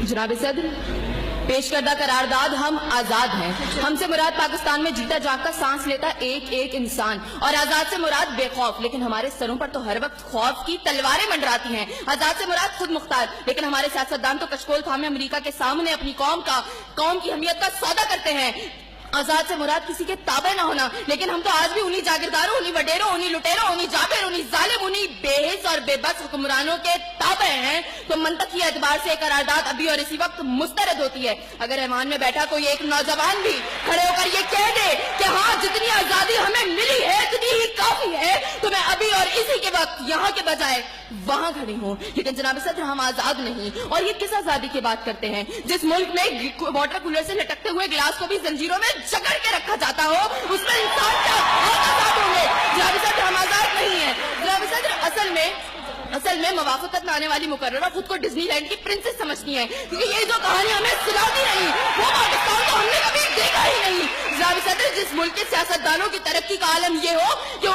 जनाब सदर, पेश करदा करारदाद हम आजाद हैं। हमसे मुराद पाकिस्तान में जीता जागता सांस लेता एक एक इंसान, और आजाद से मुराद बेखौफ, लेकिन हमारे सरों पर तो हर वक्त खौफ की तलवारें मंडराती हैं। आजाद से मुराद खुद मुख्तार, लेकिन हमारे सियासतदान तो कशकोल थामे अमेरिका के सामने अपनी कौम की हमीयत का सौदा करते हैं। आजाद से मुराद किसी के ताबे न होना, लेकिन हम तो आज भी उन्हीं जागीरदारों, उन्हीं वडेरों, उन्हीं लुटेरों, उन्हीं जाबिर, उन्हीं जालिम, उन्हीं बेहिस और बेबस हुक्मरानों के ताबे हैं। तो मंतकी एतबार से करारदाद अभी और इसी वक्त मुस्तरद होती है। अगर ऐवान में बैठा कोई एक नौजवान भी खड़े होकर ये कह दे कि हाँ, जितनी आजादी हमें मिली है इतनी ही काफी है, तो मैं अभी और इसी के वक्त यहाँ के बजाय वहां खड़ी हूँ। लेकिन जनाब सदर, हम आजाद नहीं। और ये किस आजादी की बात करते हैं जिस मुल्क में वाटर कूलर से लटकते हुए गिलास को भी जंजीरों में जकड़ के रखा जाता हो, उसमें इंसान क्या आजाद होंगे? जनाब सदर, हम आजाद नहीं है। जनाब सदर, असल में मवाफकत में आने वाली मुकर्ररा खुद को डिज्नीलैंड की प्रिंसेस समझती है, क्योंकि ये जो कहानी हमें सुनाती रही वो पाकिस्तान तो हमने कभी देखा ही नहीं। जनाब सदर, जिस मुल्क के सियासतदानों की तरक्की का आलम ये हो कि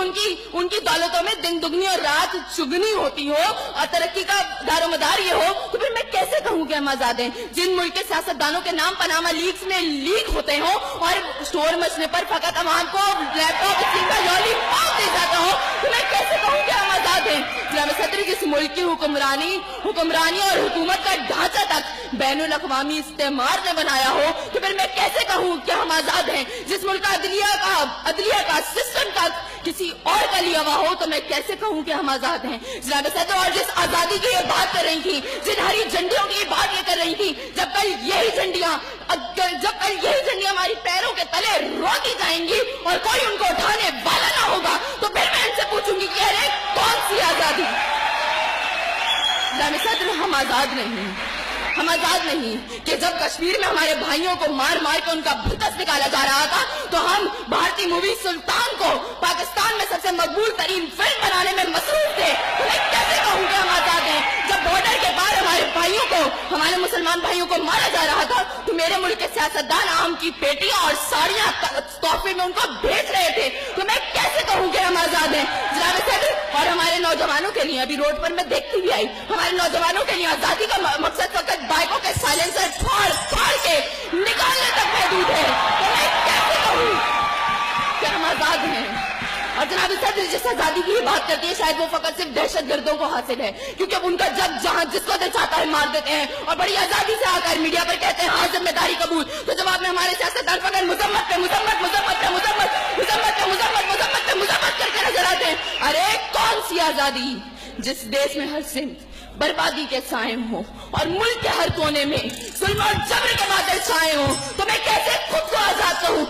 उनकी दौलतों में दिन दुगनी और रात चुगनी होती हो, और तरक्की का दारोमदार ये हो, तो फिर मैं कैसे कहूँ कि हम आजाद हैं? जिन मुल्क के सियासतदानों के नाम पनामा लीक्स में लीक होते हो और स्टोर मचने पर फकत अवाम को लैपटॉप लॉलीपॉप दे जाता हो, तो मैं कैसे कहूँ कि हम आजाद हैं? जनाब सदर, जिस मुल्क की हुक्मरानी और हुकूमत का ढांचा तक बैनुल अक़वामी इस्तेमार ने बनाया हो, तो फिर मैं कैसे कहूँ कि हम आजाद हैं? जिस मुल्क का अदलिया का सिस्टम तक किसी और का लिया हुआ हो, तो मैं कैसे कहूँ कि हम आजाद हैं? जनाब सदर, और जिस आजादी की ये बात कर रही थी, जिन हरी झंडियों की बात ये कर रही थी, जब कल यही झंडियां हमारी पैरों के तले रोकी जाएंगी और कोई उनको उठाने वाला ना होगा, तो फिर मैं इनसे पूछूंगी कि अरे कौन सी आजादी? जनाब सदर, हम आजाद नहीं कि जब कश्मीर में हमारे भाइयों को मार मार के उनका भुतस निकाला जा रहा था, तो हम भारतीय मूवी सुल्तान को पाकिस्तान में सबसे मकबूल तरीन फिल्म बनाने में मसरूफ थे। तो मैं कैसे कहूँ कि हम आजाद हैं? जब बॉर्डर के पार हमारे मुसलमान भाइयों को मारा जा रहा था, तो मेरे मुल्क के सियासतदान आम की पेटियां और साड़ियां तोहफे में उनको भेज रहे थे। तो मैं कैसे कहूँ कि हम आजाद हैं? जनाब सदर, और हमारे नौजवानों के लिए, अभी रोड पर मैं देखती भी आई, हमारे नौजवानों के लिए आजादी का मकसद फकत बाइकों के साइलेंसर फाड़ के निकालने तक महदूद है। तो मैं कैसे कहूँ कि हम आजाद हैं? और जनाब सदर, जिस आजादी की बात करती है, शायद वो फकत सिर्फ दहशतगर्दों को हासिल है, क्योंकि अब उनका जब जहां जिसको दिल चाहता है मार देते हैं, और बड़ी आजादी से आकर मीडिया पर कहते हैं हाँ जिम्मेदारी कबूल। तो जवाब में हमारे सियासतदान फकत मुजम्मत करके नजर आते हैं। अरे कौन सी आजादी जिस देश में हर सिमत बर्बादी के साए हो और मुल्क के हर कोने में जुल्म और जबर के बादल छाए हो? तो मैं कैसे खुद को आजाद कहूँ?